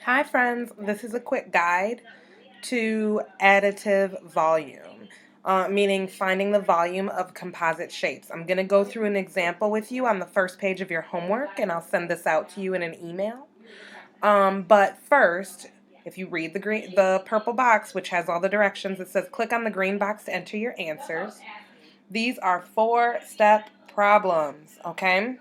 Hi friends, this is a quick guide to additive volume, meaning finding the volume of composite shapes. I'm going to go through an example with you on the first page of your homework, and I'll send this out to you in an email. But first, if you read the purple box, which has all the directions, it says click on the green box to enter your answers. These are 4-step problems, okay?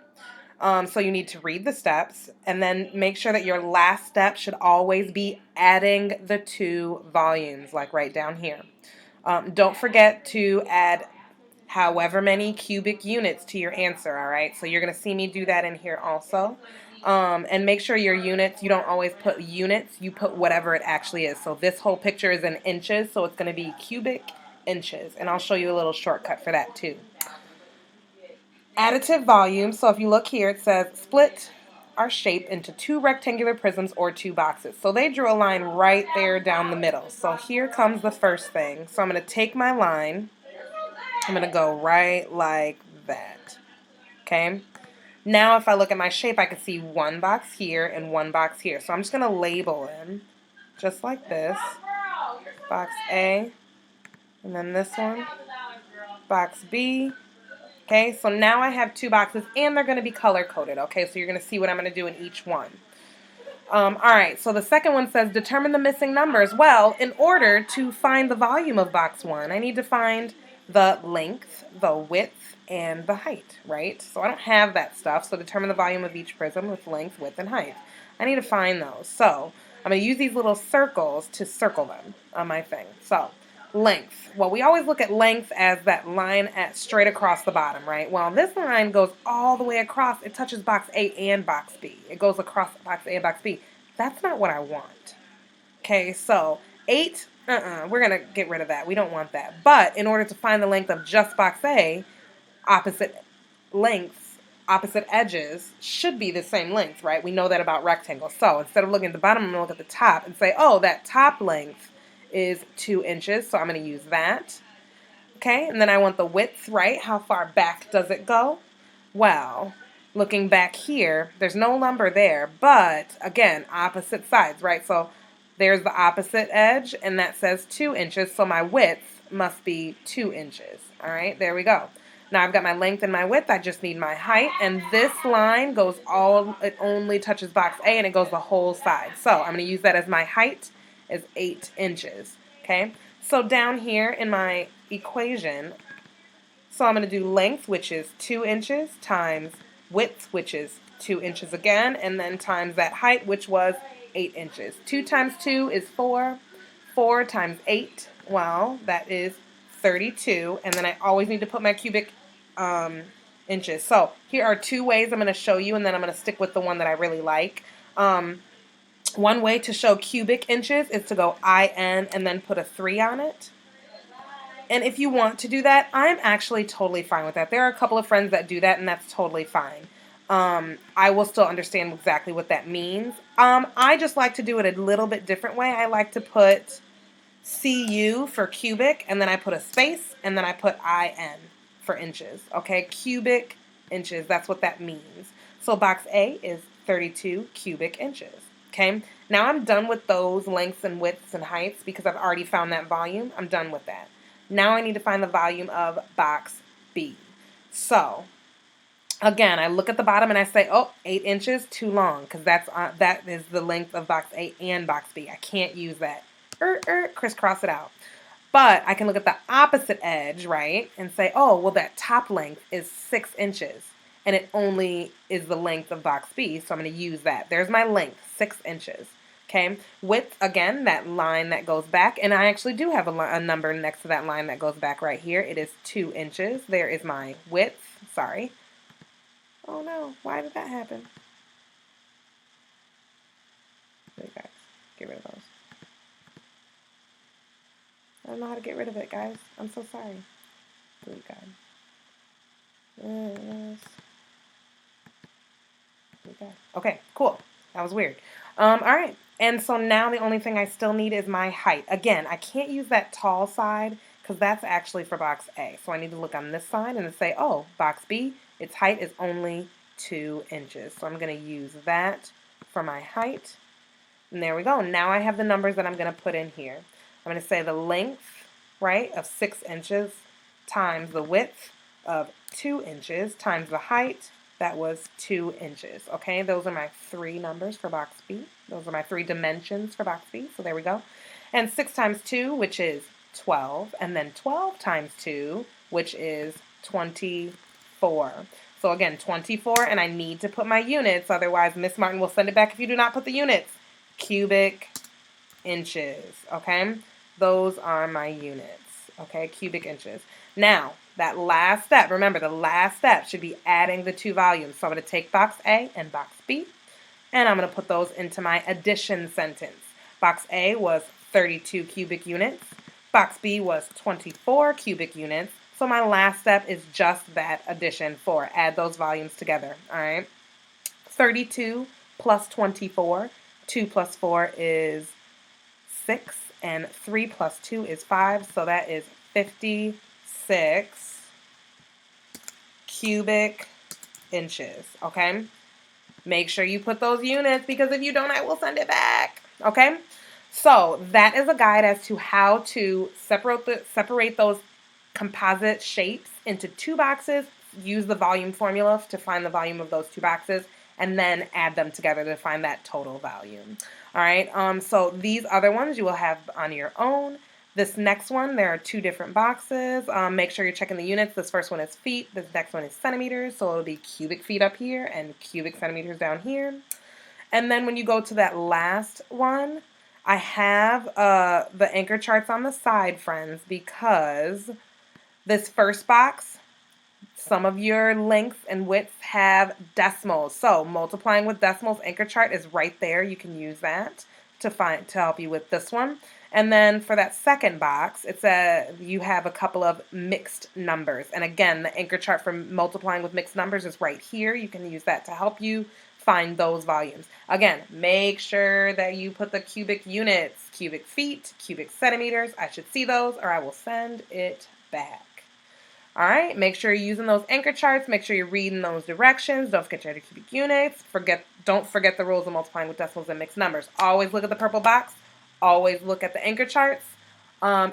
So you need to read the steps and then make sure that your last step should always be adding the two volumes, like right down here. Don't forget to add however many cubic units to your answer, all right? So you're going to see me do that in here also. And make sure your units, you don't always put units, you put whatever it actually is. So this whole picture is in inches, so it's going to be cubic inches. And I'll show you a little shortcut for that too. Additive volume, so if you look here, it says split our shape into two rectangular prisms or two boxes. So they drew a line right there down the middle. So here comes the first thing. So I'm going to take my line, I'm going to go right like that. Okay? Now if I look at my shape, I can see one box here and one box here. So I'm just going to label them just like this. Box A, and then this one, box B. Okay, so now I have two boxes, and they're going to be color-coded, okay? So you're going to see what I'm going to do in each one. All right, so the second one says, determine the missing numbers. Well, in order to find the volume of box 1, I need to find the length, the width, and the height, right? So I don't have that stuff, so determine the volume of each prism with length, width, and height. I need to find those. So I'm going to use these little circles to circle them on my thing. So length. Well, we always look at length as that line straight across the bottom, right? Well, this line goes all the way across. It touches box A and box B. It goes across box A and box B. That's not what I want. Okay, so 8, we're going to get rid of that. We don't want that. But in order to find the length of just box A, opposite lengths, opposite edges should be the same length, right? We know that about rectangles. So instead of looking at the bottom, I'm going to look at the top and say, oh, that top length is 2 inches, so I'm going to use that. Okay, and then I want the width, right? How far back does it go? Well, looking back here, there's no number there, but again, opposite sides, right? So there's the opposite edge, and that says 2 inches, so my width must be 2 inches. All right, there we go. Now I've got my length and my width, I just need my height, and this line goes it only touches box A, and it goes the whole side. So I'm going to use that as my height, is 8 inches. Okay, so down here in my equation, so I'm going to do length, which is 2 inches, times width, which is 2 inches again, and then times that height, which was 8 inches. 2 times 2 is 4. 4 times 8, well, that is 32, and then I always need to put my cubic inches. So here are 2 ways I'm going to show you, and then I'm going to stick with the one that I really like. One way to show cubic inches is to go IN and then put a 3 on it. And if you want to do that, I'm actually totally fine with that. There are a couple of friends that do that, and that's totally fine. I will still understand exactly what that means. I just like to do it a little bit different way. I like to put CU for cubic, and then I put a space, and then I put IN for inches. Okay, cubic inches, that's what that means. So box A is 32 cubic inches. Okay, now I'm done with those lengths and widths and heights because I've already found that volume. I'm done with that. Now I need to find the volume of box B. So again, I look at the bottom and I say, oh, 8 inches, too long, because that is the length of box A and box B. I can't use that. Crisscross it out. But I can look at the opposite edge, right, and say, oh, well, that top length is 6 inches, and it only is the length of box B, so I'm going to use that. There's my length, 6 inches. Okay, width, again, that line that goes back, and I actually do have a number next to that line that goes back right here. It is 2 inches. There is my width. Sorry. Oh, no. Why did that happen? There, guys. Get rid of those. I don't know how to get rid of it, guys. I'm so sorry. Delete God. Yes. Okay, cool. That was weird. All right. And so now the only thing I still need is my height. Again, I can't use that tall side because that's actually for box A. So I need to look on this side and say, oh, box B, its height is only 2 inches. So I'm going to use that for my height. And there we go. Now I have the numbers that I'm going to put in here. I'm going to say the length, right, of 6 inches times the width of 2 inches times the height, that was 2 inches. Okay, those are my 3 numbers for box B. Those are my 3 dimensions for box B. So there we go. And 6 times 2, which is 12, and then 12 times 2, which is 24. So again, 24, and I need to put my units, otherwise Miss Martin will send it back if you do not put the units. Cubic inches, okay? Those are my units, okay? Cubic inches. Now, that last step, remember the last step should be adding the 2 volumes. So I'm going to take box A and box B, and I'm going to put those into my addition sentence. Box A was 32 cubic units. Box B was 24 cubic units. So my last step is just that addition for add those volumes together, all right? 32 plus 24. 2 plus 4 is 6, and 3 plus 2 is 5, so that is 56 cubic inches, okay? Make sure you put those units, because if you don't, I will send it back, okay? So that is a guide as to how to separate those composite shapes into 2 boxes, use the volume formula to find the volume of those 2 boxes, and then add them together to find that total volume. All right, so these other ones you will have on your own. This next one, there are 2 different boxes. Make sure you're checking the units. This first one is feet. This next one is centimeters. So it'll be cubic feet up here and cubic centimeters down here. And then when you go to that last one, I have the anchor charts on the side, friends, because this first box, some of your lengths and widths have decimals. So multiplying with decimals, anchor chart is right there. You can use that to help you with this one. And then for that second box, you have a couple of mixed numbers. And again, the anchor chart for multiplying with mixed numbers is right here. You can use that to help you find those volumes. Again, make sure that you put the cubic units, cubic feet, cubic centimeters. I should see those or I will send it back. All right, make sure you're using those anchor charts. Make sure you're reading those directions. Don't forget your cubic units. Don't forget the rules of multiplying with decimals and mixed numbers. Always look at the purple box. Always look at the anchor charts.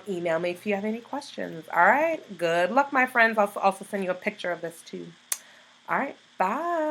Email me if you have any questions. All right, good luck, my friends. I'll also send you a picture of this too. All right, bye.